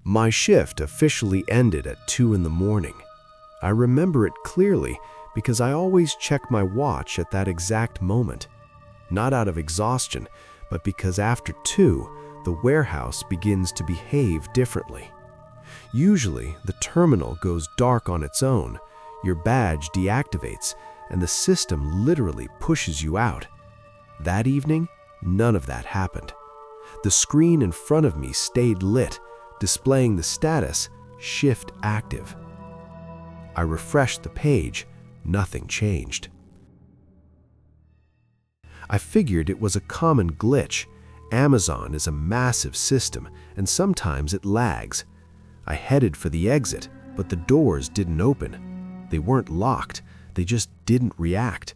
My shift officially ended at 2 in the morning. I remember it clearly because I always check my watch at that exact moment. Not out of exhaustion, but because after 2, the warehouse begins to behave differently. Usually, the terminal goes dark on its own, your badge deactivates, and the system literally pushes you out. That evening, none of that happened. The screen in front of me stayed lit, displaying the status, Shift Active. I refreshed the page, nothing changed. I figured it was a common glitch. Amazon is a massive system, and sometimes it lags. I headed for the exit, but the doors didn't open. They weren't locked, they just didn't react.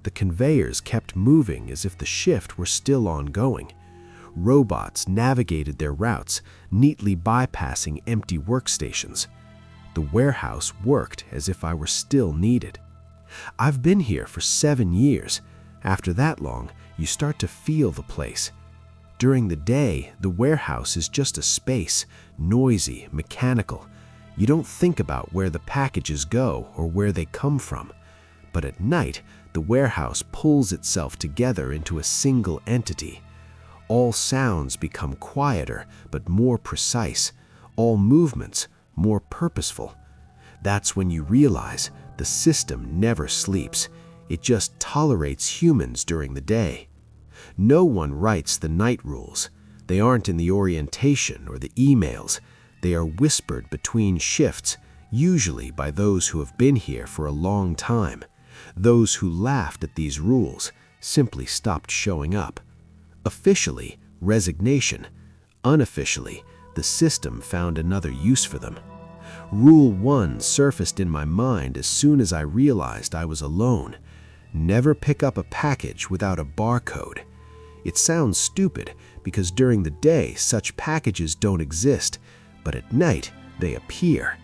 The conveyors kept moving as if the shift were still ongoing. Robots navigated their routes, neatly bypassing empty workstations. The warehouse worked as if I were still needed. I've been here for 7 years. After that long, you start to feel the place. During the day, the warehouse is just a space, noisy, mechanical. You don't think about where the packages go or where they come from. But at night, the warehouse pulls itself together into a single entity. All sounds become quieter but more precise, all movements more purposeful. That's when you realize the system never sleeps. It just tolerates humans during the day. No one writes the night rules. They aren't in the orientation or the emails. They are whispered between shifts, usually by those who have been here for a long time. Those who laughed at these rules simply stopped showing up. Officially, resignation. Unofficially, the system found another use for them. Rule 1 surfaced in my mind as soon as I realized I was alone. Never pick up a package without a barcode. It sounds stupid because during the day such packages don't exist, but at night they appear.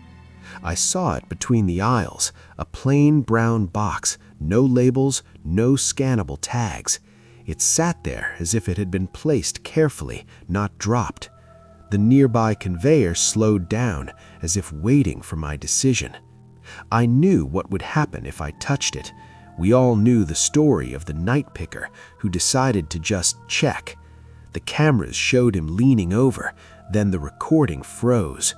I saw it between the aisles, a plain brown box, no labels, no scannable tags. It sat there as if it had been placed carefully, not dropped. The nearby conveyor slowed down, as if waiting for my decision. I knew what would happen if I touched it. We all knew the story of the night picker who decided to just check. The cameras showed him leaning over, then the recording froze.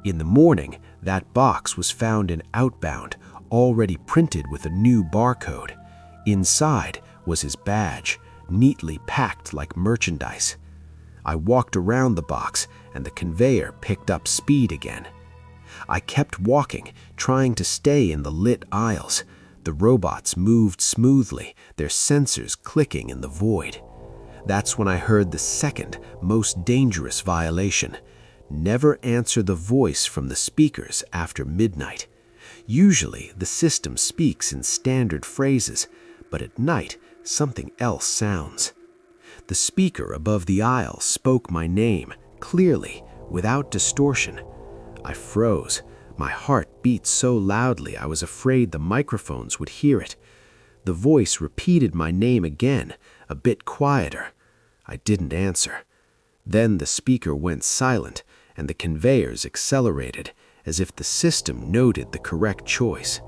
In the morning, that box was found in Outbound, already printed with a new barcode. Inside was his badge, neatly packed like merchandise. I walked around the box, and the conveyor picked up speed again. I kept walking, trying to stay in the lit aisles. The robots moved smoothly, their sensors clicking in the void. That's when I heard the second, most dangerous violation. Never answer the voice from the speakers after midnight. Usually, the system speaks in standard phrases, but at night, something else sounds. The speaker above the aisle spoke my name, clearly, without distortion. I froze. My heart beat so loudly I was afraid the microphones would hear it. The voice repeated my name again, a bit quieter. I didn't answer. Then the speaker went silent, and the conveyors accelerated, as if the system noted the correct choice.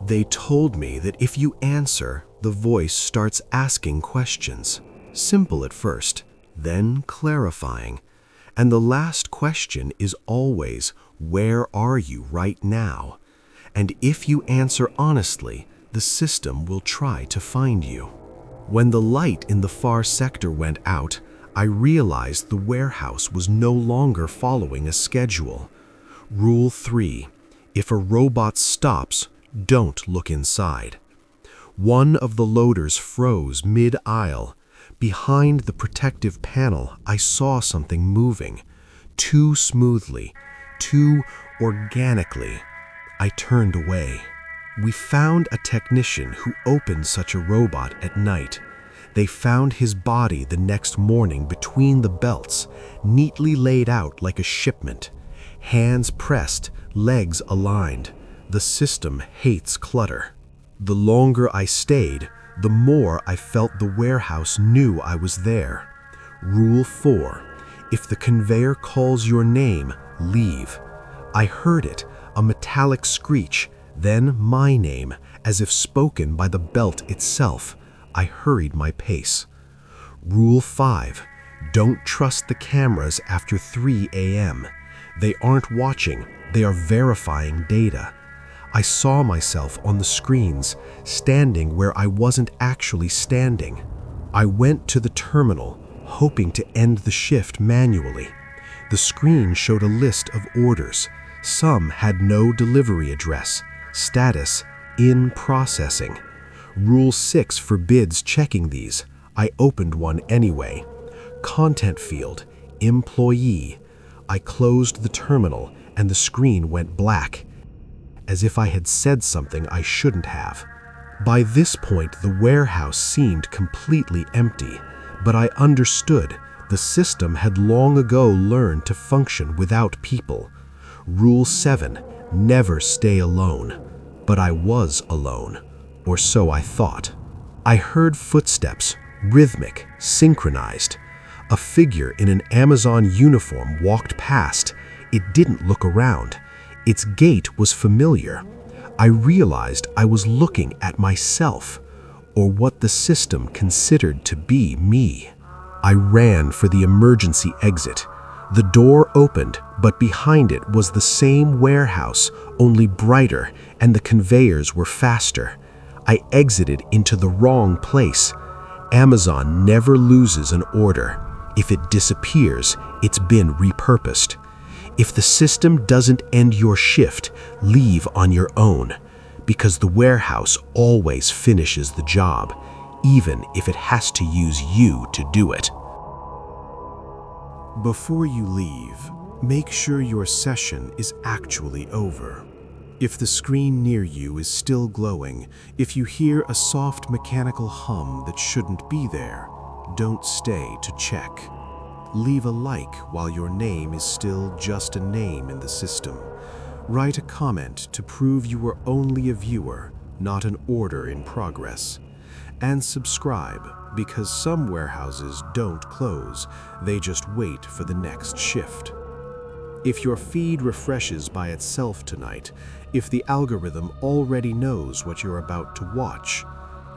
They told me that if you answer, the voice starts asking questions. Simple at first, then clarifying. And the last question is always, where are you right now? And if you answer honestly, the system will try to find you. When the light in the far sector went out, I realized the warehouse was no longer following a schedule. Rule 3: if a robot stops, don't look inside. One of the loaders froze mid-aisle. Behind the protective panel, I saw something moving. Too smoothly, too organically. I turned away. We found a technician who opened such a robot at night. They found his body the next morning between the belts, neatly laid out like a shipment. Hands pressed, legs aligned. The system hates clutter. The longer I stayed, the more I felt the warehouse knew I was there. Rule 4: If the conveyor calls your name, leave. I heard it, a metallic screech, then my name, as if spoken by the belt itself. I hurried my pace. Rule 5. Don't trust the cameras after 3 a.m. They aren't watching, they are verifying data. I saw myself on the screens, standing where I wasn't actually standing. I went to the terminal, hoping to end the shift manually. The screen showed a list of orders. Some had no delivery address. Status, in processing. Rule 6 forbids checking these. I opened one anyway. Content field, employee. I closed the terminal and the screen went black, as if I had said something I shouldn't have. By this point, the warehouse seemed completely empty, but I understood the system had long ago learned to function without people. Rule 7, never stay alone. But I was alone, or so I thought. I heard footsteps, rhythmic, synchronized. A figure in an Amazon uniform walked past. It didn't look around. Its gait was familiar. I realized I was looking at myself, or what the system considered to be me. I ran for the emergency exit. The door opened, but behind it was the same warehouse, only brighter, and the conveyors were faster. I exited into the wrong place. Amazon never loses an order. If it disappears, it's been repurposed. If the system doesn't end your shift, leave on your own, because the warehouse always finishes the job, even if it has to use you to do it. Before you leave, make sure your session is actually over. If the screen near you is still glowing, if you hear a soft mechanical hum that shouldn't be there, don't stay to check. Leave a like while your name is still just a name in the system. Write a comment to prove you were only a viewer, not an order in progress. And subscribe, because some warehouses don't close, they just wait for the next shift. If your feed refreshes by itself tonight, if the algorithm already knows what you're about to watch,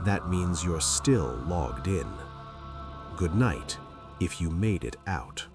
that means you're still logged in. Good night, if you made it out.